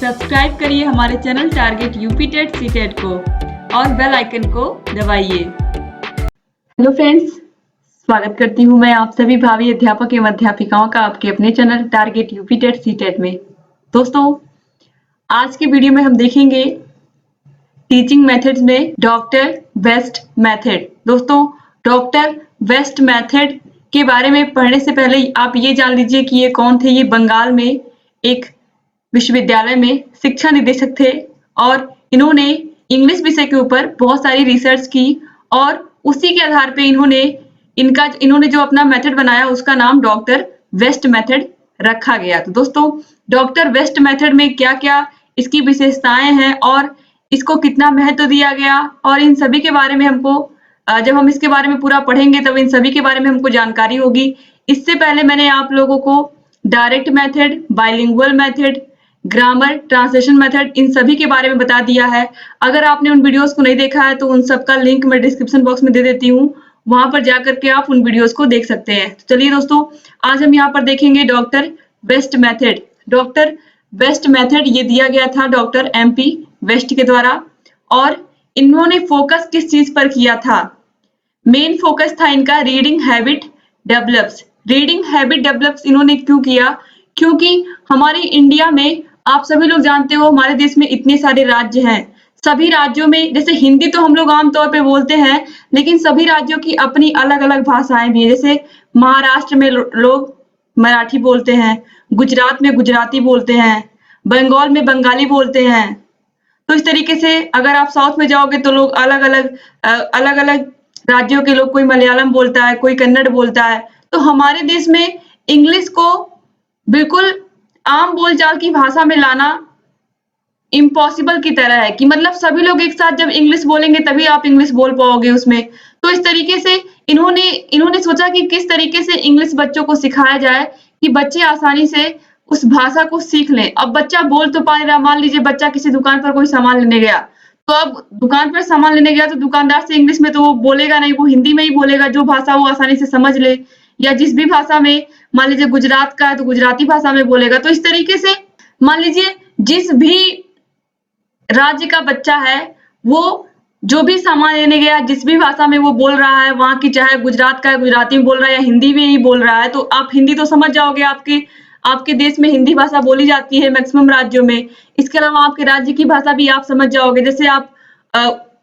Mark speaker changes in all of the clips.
Speaker 1: Subscribe करिए हमारे channel target UP TET CTET को और बेल आइकन को दबाइए। हेलो फ्रेंड्स, स्वागत करती हूँ मैं आप सभी भावी अध्यापक एवं अध्यापिकाओं का आपके अपने channel target UP TET CTET में। दोस्तों, आज के वीडियो में हम देखेंगे टीचिंग मेथड्स में डॉक्टर वेस्ट मेथड। दोस्तों, डॉक्टर वेस्ट मेथड के बारे में पढ़ने से पहले आप ये जान लीजिए कि ये कौन थे। ये बंगाल में एक विश्वविद्यालय में शिक्षा निदेशक थे और इन्होंने इंग्लिश विषय के ऊपर बहुत सारी रिसर्च की और उसी के आधार पे इन्होंने जो अपना मेथड बनाया उसका नाम डॉक्टर वेस्ट मेथड रखा गया। तो दोस्तों, डॉक्टर वेस्ट मेथड में क्या-क्या इसकी विशेषताएं हैं और इसको कितना महत्व दिया गया और इन सभी के बारे में हमको जब हम इसके बारे में पूरा पढ़ेंगे तब इन सभी के बारे में हमको जानकारी होगी। इससे पहले मैंने आप लोगों को direct method, bilingual method, grammar, translation method in सभी के बारे में बता दिया है। अगर आपने उन वीडियोस को नहीं देखा है तो उन सब का लिंक मैं डिस्क्रिप्शन बॉक्स में दे देती हूँ, वहां पर जाकर के आप उन वीडियोस को देख सकते हैं। तो चलिए दोस्तों, आज हम यहाँ पर देखेंगे Doctor West method. Doctor West method ये दिया गया था डॉक्टर MP वेस्ट के द्वारा और इन्होंने फोकस किस चीज पर किया था? मेन फोकस था इनका reading habit develops. Reading habit develops इन्होंने क्यों किया? क्योंकि हमारे इंडिया में आप सभी लोग जानते हो हमारे देश में इतने सारे राज्य हैं। सभी राज्यों में जैसे हिंदी तो हम लोग आमतौर पे बोलते हैं, लेकिन सभी राज्यों की अपनी अलग-अलग भाषाएं भी हैं। जैसे महाराष्ट्र में लोग मराठी बोलते हैं, गुजरात में गुजराती बोलते हैं, बंगाल में बंगाली बोलते हैं। तो इस तरीके से अगर आप साउथ में जाओगे तो लोग अलग-अलग राज्यों के लोग, कोई मलयालम बोलता है, कोई कन्नड़ बोलता है। तो हमारे देश में इंग्लिश को बिल्कुल आम बोलचाल की भाषा में लाना इम्पॉसिबल की तरह है कि मतलब सभी लोग एक साथ जब इंग्लिश बोलेंगे तभी आप इंग्लिश बोल पाओगे उसमें। तो इस तरीके से इन्होंने सोचा कि किस तरीके से इंग्लिश बच्चों को सिखाया जाए कि बच्चे आसानी से उस भाषा को सीख लें। अब बच्चा बोल तो पा रहा, मान लीजिए बच्चा किसी दुकान पर कोई सामान लेने गया, तो अब दुकान पर सामान लेने गया तो दुकानदार से इंग्लिश में तो वो बोलेगा नहीं, वो हिंदी में ही बोलेगा, जो भाषा वो आसानी से समझ ले। या जिस भी भाषा में, मान लीजिए गुजरात का है तो गुजराती भाषा में बोलेगा। तो इस तरीके से मान लीजिए जिस भी राज्य का बच्चा है वो जो भी सामान लेने गया, जिस भी भाषा में वो बोल रहा है, वहां की चाहे गुजरात का है गुजराती में बोल रहा है या हिंदी में ही बोल रहा है, तो आप हिंदी तो समझ जाओगे। आपके देश में हिंदी भाषा बोली जाती है मैक्सिमम राज्यों में। इसके अलावा आपके राज्य की भाषा भी आप समझ जाओगे। जैसे आप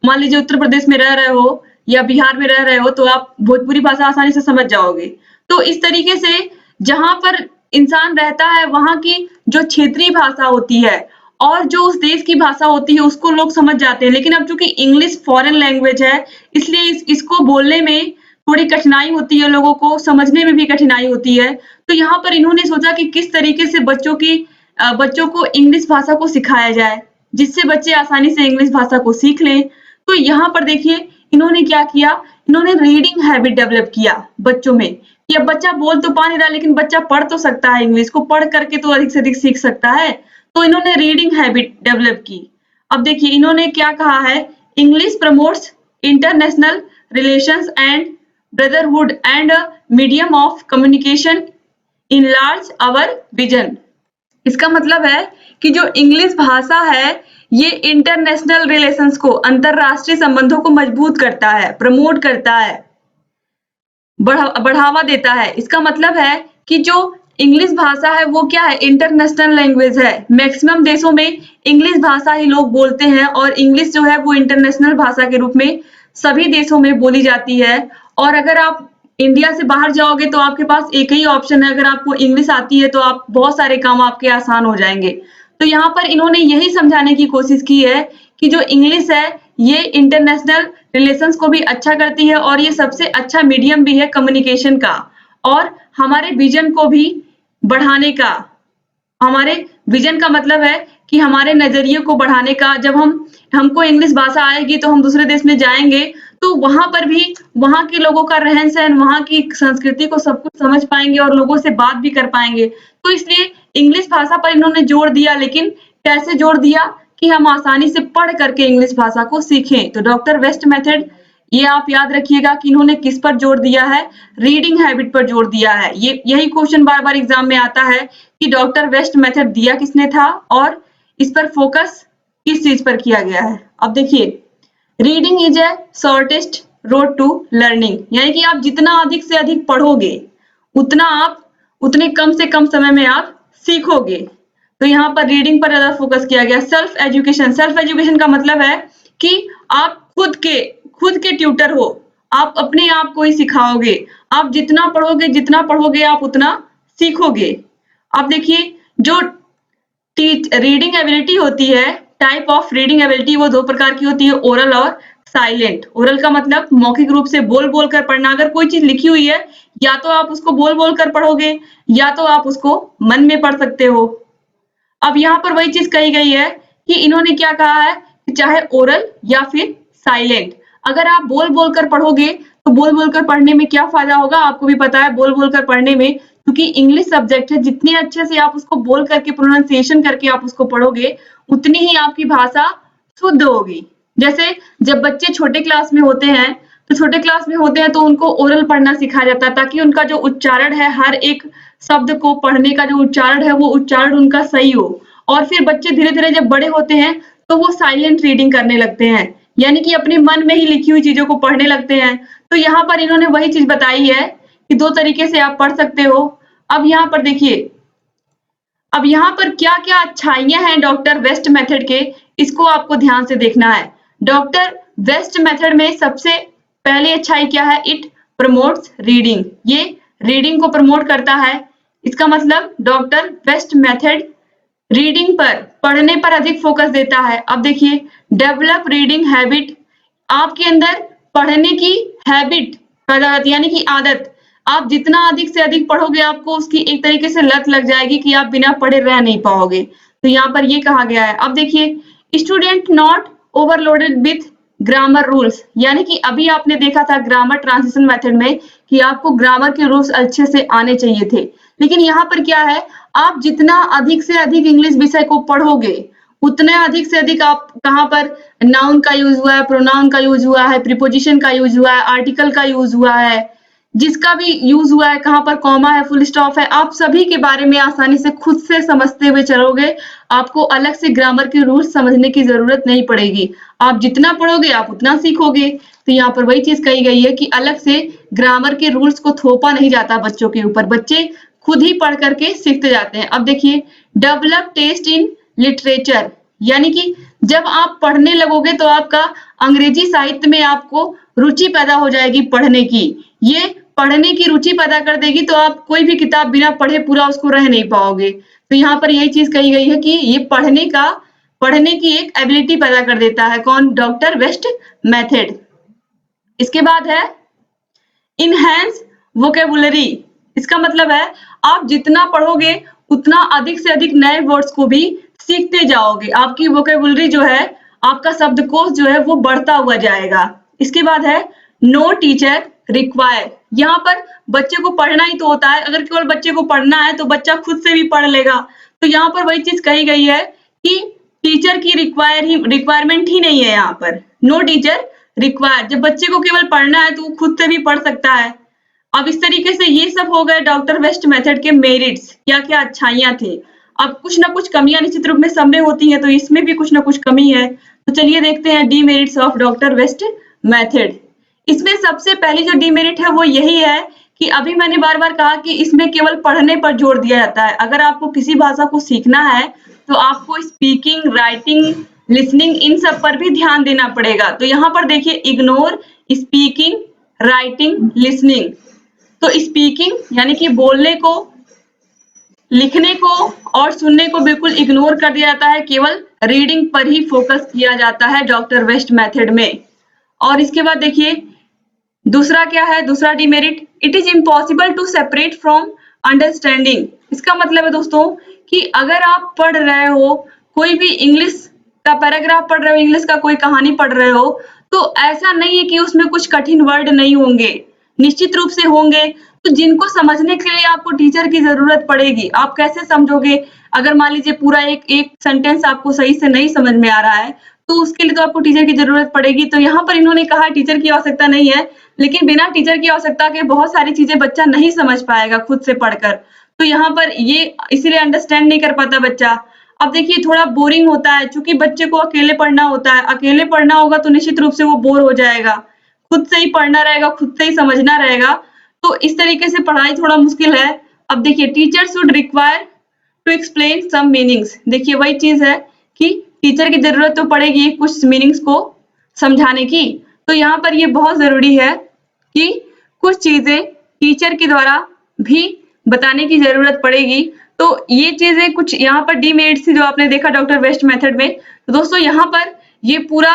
Speaker 1: मान लीजिए उत्तर प्रदेश में रह रहे हो या बिहार में रह रहे हो तो आप भोजपुरी भाषा आसानी से समझ जाओगे। तो इस तरीके से जहां पर इंसान रहता है वहां की जो क्षेत्रीय भाषा होती है और जो उस देश की भाषा होती है उसको लोग समझ जाते हैं। लेकिन अब चूंकि इंग्लिश फॉरेन लैंग्वेज है, इसलिए इसको बोलने में थोड़ी कठिनाई होती है, लोगों को समझने में भी कठिनाई होती है। तो यहाँ पर इन्होंने सोचा कि किस तरीके से बच्चों को इंग्लिश भाषा को सिखाया जाए जिससे बच्चे आसानी से इंग्लिश भाषा को सीख लें। तो यहाँ पर देखिए इन्होंने क्या किया, इन्होंने रीडिंग हैबिट डेवलप किया बच्चों में कि अब बच्चा बोल तो पा नहीं रहा लेकिन बच्चा पढ़ तो सकता है, इंग्लिश को पढ़ करके तो अधिक से अधिक सीख सकता है। तो इन्होंने रीडिंग हैबिट डेवलप की। अब देखिए इन्होंने क्या कहा है, English promotes international relations and brotherhood and a medium of communication enlarge our vision. इसका मतलब है कि जो इंग्लिश भाषा है ये इंटरनेशनल रिलेशंस को, अंतरराष्ट्रीय संबंधों को मजबूत करता है, प्रमोट करता है, बढ़ावा देता है। इसका मतलब है कि जो इंग्लिश भाषा है वो क्या है, इंटरनेशनल लैंग्वेज है। मैक्सिमम देशों में इंग्लिश भाषा ही लोग बोलते हैं और इंग्लिश जो है वो इंटरनेशनल भाषा के रूप में सभी देशों में बोली जाती है। और अगर आप इंडिया से बाहर जाओगे तो आपके पास एक ही ऑप्शन है, अगर आपको इंग्लिश आती है तो आप बहुत सारे काम आपके आसान हो जाएंगे। तो यहाँ पर इन्होंने यही समझाने की कोशिश की है कि जो इंग्लिश है ये इंटरनेशनल रिलेशंस को भी अच्छा करती है और ये सबसे अच्छा मीडियम भी है कम्युनिकेशन का और हमारे विजन को भी बढ़ाने का। हमारे विजन का मतलब है कि हमारे नजरिए को बढ़ाने का। जब हमको इंग्लिश भाषा आएगी तो हम दूसरे देश में जाएंगे तो वहां पर भी वहां के लोगों का रहन सहन, वहां की संस्कृति को सब कुछ समझ पाएंगे और लोगों से बात भी कर पाएंगे। तो इसलिए इंग्लिश भाषा पर इन्होंने जोर दिया, लेकिन कैसे जोर दिया कि हम आसानी से पढ़ करके इंग्लिश भाषा को सीखें। तो डॉक्टर वेस्ट मेथड, ये आप याद रखिएगा कि इन्होंने किस पर जोर दिया है, रीडिंग हैबिट पर जोर दिया है। यही क्वेश्चन बार बार एग्जाम में आता है कि डॉक्टर वेस्ट मेथड दिया किसने था और इस पर फोकस किस चीज पर किया गया है? अब देखिए, reading is a shortest road to learning, यानी कि आप जितना अधिक से अधिक पढ़ोगे उतना आप उतने कम से कम समय में आप सीखोगे। तो यहाँ पर रीडिंग पर ज्यादा फोकस किया गया। सेल्फ एजुकेशन का मतलब है कि आप खुद के ट्यूटर हो, आप अपने आप को ही सिखाओगे। आप जितना पढ़ोगे आप उतना सीखोगे। अब देखिए, जो रीडिंग एबिलिटी होती है, टाइप ऑफ रीडिंग एबिलिटी वो दो प्रकार की होती है, ओरल और साइलेंट। ओरल का मतलब मौखिक रूप से बोल बोल कर पढ़ना। अगर कोई चीज लिखी हुई है, या तो आप उसको बोल बोल कर पढ़ोगे या तो आप उसको मन में पढ़ सकते हो। अब यहाँ पर वही चीज कही गई है कि इन्होंने क्या कहा है कि चाहे ओरल या फिर साइलेंट, अगर आप बोल बोल कर पढ़ोगे तो बोल बोल कर पढ़ने में क्या फायदा होगा, आपको भी पता है। बोल बोल कर पढ़ने में, क्योंकि इंग्लिश सब्जेक्ट है, जितने अच्छे से आप उसको बोल करके प्रोनाउंसिएशन करके आप उसको पढ़ोगे उतनी ही आपकी भाषा शुद्ध होगी। जैसे जब बच्चे छोटे क्लास में होते हैं तो उनको ओरल पढ़ना सिखाया जाता है, ताकि उनका जो उच्चारण है, हर एक शब्द को पढ़ने का जो उच्चारण है वो उच्चारण उनका सही हो। और फिर बच्चे धीरे धीरे जब बड़े होते हैं तो वो साइलेंट रीडिंग करने लगते हैं, यानी कि अपने मन में ही लिखी हुई चीजों को पढ़ने लगते हैं। तो यहाँ पर इन्होंने वही चीज बताई है कि दो तरीके से आप पढ़ सकते हो। अब यहाँ पर देखिए, अब यहाँ पर क्या क्या अच्छाइयां हैं डॉक्टर वेस्ट मेथड के, इसको आपको ध्यान से देखना है। डॉक्टर वेस्ट मेथड में सबसे पहली अच्छाई क्या है? It promotes reading. ये रीडिंग को प्रमोट करता है। इसका मतलब डॉक्टर वेस्ट मेथड रीडिंग पर, पढ़ने पर अधिक फोकस देता है। अब देखिए, डेवलप रीडिंग हैबिट, आपके अंदर पढ़ने की हैबिट पैदा होती है, यानी कि आदत। आप जितना अधिक से अधिक पढ़ोगे आपको उसकी एक तरीके से लत लग जाएगी कि आप बिना पढ़े रह नहीं पाओगे। तो यहाँ पर ये कहा गया है। अब देखिए, student not overloaded with grammar rules, यानी कि अभी आपने देखा था ग्रामर ट्रांजिशन मेथड में कि आपको ग्रामर के रूल्स अच्छे से आने चाहिए थे, लेकिन यहाँ पर क्या है, आप जितना अधिक से अधिक इंग्लिश विषय को पढ़ोगे उतने अधिक से अधिक आप कहाँ पर नाउन का यूज हुआ है, प्रोनाउन का यूज हुआ है, प्रीपोजिशन का यूज हुआ है, आर्टिकल का यूज हुआ है, जिसका भी यूज हुआ है, कहाँ पर कॉमा है, फुल स्टॉप है, आप सभी के बारे में आसानी से खुद से समझते हुए चलोगे। आपको अलग से ग्रामर के रूल्स समझने की जरूरत नहीं पड़ेगी। आप जितना पढ़ोगे आप उतना सीखोगे। तो यहाँ पर वही चीज कही गई है कि अलग से ग्रामर के रूल्स को थोपा नहीं जाता बच्चों के ऊपर, बच्चे खुद ही पढ़ करके सीखते जाते हैं। अब देखिए, डेवलप टेस्ट इन लिटरेचर, यानी कि जब आप पढ़ने लगोगे तो आपका अंग्रेजी साहित्य में आपको रुचि पैदा हो जाएगी पढ़ने की। ये पढ़ने की रुचि पैदा कर देगी तो आप कोई भी किताब बिना पढ़े पूरा उसको रह नहीं पाओगे। तो यहाँ पर यही चीज कही गई है कि ये पढ़ने की एक एबिलिटी पैदा कर देता है। कौन? Doctor West method. इसके बाद है इनहेंस वोकेबुलरी। इसका मतलब है आप जितना पढ़ोगे उतना अधिक से अधिक नए वर्ड्स को भी सीखते जाओगे। आपकी वोकेबुलरी जो है, आपका शब्दकोश जो है वो बढ़ता हुआ जाएगा। इसके बाद है नो टीचर रिक्वायर। यहाँ पर बच्चे को पढ़ना ही तो होता है, अगर केवल बच्चे को पढ़ना है तो बच्चा खुद से भी पढ़ लेगा। तो यहाँ पर वही चीज कही गई है कि टीचर की रिक्वायरमेंट ही नहीं है यहाँ पर। नो टीचर रिक्वायर, जब बच्चे को केवल पढ़ना है तो वो खुद से भी पढ़ सकता है। अब इस तरीके से ये सब हो गए डॉक्टर वेस्ट मेथड के मेरिट्स, क्या क्या अच्छाइयां थी। अब कुछ ना कुछ कमियां निश्चित रूप में सब में होती हैं, तो इसमें भी कुछ ना कुछ कमी है। तो चलिए देखते हैं demerits of Doctor West method. इसमें सबसे पहली जो डीमेरिट है वो यही है कि अभी मैंने बार बार कहा कि इसमें केवल पढ़ने पर जोर दिया जाता है। अगर आपको किसी भाषा को सीखना है तो आपको स्पीकिंग, राइटिंग, लिसनिंग, इन सब पर भी ध्यान देना पड़ेगा। तो यहाँ पर देखिए, इग्नोर स्पीकिंग, राइटिंग, लिसनिंग। तो स्पीकिंग यानी कि बोलने को, लिखने को और सुनने को बिल्कुल इग्नोर कर दिया जाता है, केवल रीडिंग पर ही फोकस किया जाता है डॉक्टर वेस्ट मेथड में। और इसके बाद देखिए दूसरा क्या है, दूसरा demerit, it is impossible to separate from understanding. इसका मतलब है दोस्तों कि अगर आप पढ़ रहे हो, कोई भी इंग्लिश का पैराग्राफ पढ़ रहे हो, इंग्लिश का कोई कहानी पढ़ रहे हो, तो ऐसा नहीं है कि उसमें कुछ कठिन वर्ड नहीं होंगे, निश्चित रूप से होंगे। तो जिनको समझने के लिए आपको टीचर की जरूरत पड़ेगी। आप कैसे समझोगे? अगर मान लीजिए पूरा एक सेंटेंस आपको सही से नहीं समझ में आ रहा है तो उसके लिए तो आपको टीचर की जरूरत पड़ेगी। तो यहाँ पर इन्होंने कहा टीचर की आवश्यकता नहीं है, लेकिन बिना टीचर की आवश्यकता के बहुत सारी चीजें बच्चा नहीं समझ पाएगा खुद से पढ़कर। तो यहाँ पर ये इसीलिए अंडरस्टैंड नहीं कर पाता बच्चा। अब देखिए थोड़ा बोरिंग होता है, चूंकि बच्चे को अकेले पढ़ना होता है, अकेले पढ़ना होगा तो निश्चित रूप से वो बोर हो जाएगा, खुद से ही पढ़ना रहेगा, खुद से ही समझना रहेगा, तो इस तरीके से पढ़ाई थोड़ा मुश्किल है। अब देखिए teacher should require to explain some meanings, देखिए वही चीज है कि टीचर की जरूरत तो पड़ेगी कुछ मीनिंग्स को समझाने की, तो यहाँ पर ये बहुत जरूरी है कि कुछ चीजें टीचर के द्वारा भी बताने की जरूरत पड़ेगी। तो ये चीजें कुछ यहाँ पर डीमेरिट्स थी जो आपने देखा डॉक्टर वेस्ट मेथड में। तो दोस्तों यहाँ पर ये पूरा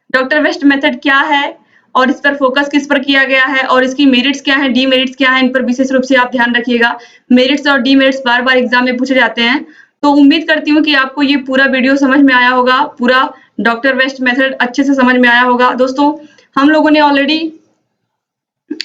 Speaker 1: डॉक्टर वेस्ट मेथड क्या है और इस पर फोकस किस पर किया गया है और इसकी मेरिट्स क्या है, डीमेरिट्स क्या है, इन पर विशेष रूप से आप ध्यान रखिएगा। मेरिट्स और डीमेरिट्स बार बार एग्जाम में पूछे जाते हैं, तो उम्मीद करती हूँ कि आपको ये पूरा वीडियो समझ में आया होगा, पूरा डॉक्टर वेस्ट मेथड अच्छे से समझ में आया होगा। दोस्तों हम लोगों ने ऑलरेडी,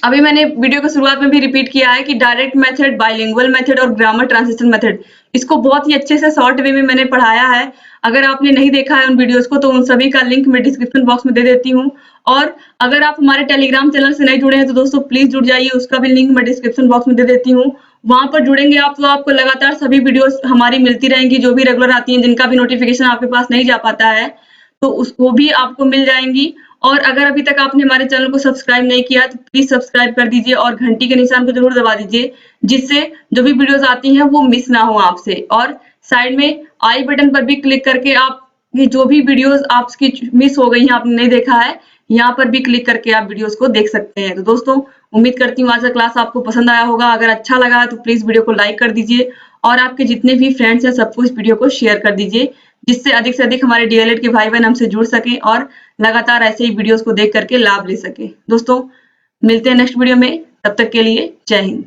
Speaker 1: अभी मैंने वीडियो की शुरुआत में भी रिपीट किया है कि डायरेक्ट मेथड, बाइलिंगुअल मेथड और ग्रामर ट्रांसलेशन मेथड, इसको बहुत ही अच्छे से शॉर्ट वे में मैंने पढ़ाया है। अगर आपने नहीं देखा है उन वीडियोस को तो उन सभी का लिंक मैं डिस्क्रिप्शन बॉक्स में दे देती हूँ। और अगर आप हमारे टेलीग्राम चैनल से नहीं जुड़े हैं तो दोस्तों प्लीज जुड़ जाइए, उसका भी लिंक मैं डिस्क्रिप्शन बॉक्स में दे देती हूँ। वहां पर जुड़ेंगे आप तो आपको लगातार सभी वीडियोस हमारी मिलती रहेंगी, जो भी रेगुलर आती हैं, जिनका भी नोटिफिकेशन आपके पास नहीं जा पाता है तो उसको भी आपको मिल जाएंगी। और अगर अभी तक आपने हमारे चैनल को सब्सक्राइब नहीं किया तो प्लीज सब्सक्राइब कर दीजिए और घंटी के निशान को जरूर दबा दीजिए, जिससे जो भी वीडियोस आती हैं वो मिस ना हो आपसे। और साइड में आई बटन पर भी क्लिक करके आप ये जो भी वीडियोस आपकी मिस हो गई हैं, आपने नहीं देखा है, यहाँ पर भी क्लिक करके आप वीडियोस को देख सकते हैं। तो दोस्तों उम्मीद करती हूँ आज का क्लास आपको पसंद आया होगा। अगर अच्छा लगा है तो प्लीज वीडियो को लाइक कर दीजिए और आपके जितने भी फ्रेंड्स हैं सबको इस वीडियो को शेयर कर दीजिए, जिससे अधिक हमारे डीएलएड के भाई बहन हमसे जुड़ सकें और लगातार ऐसे ही वीडियोस को देख करके लाभ ले सके। दोस्तों मिलते हैं नेक्स्ट वीडियो में, तब तक के लिए जय हिंद।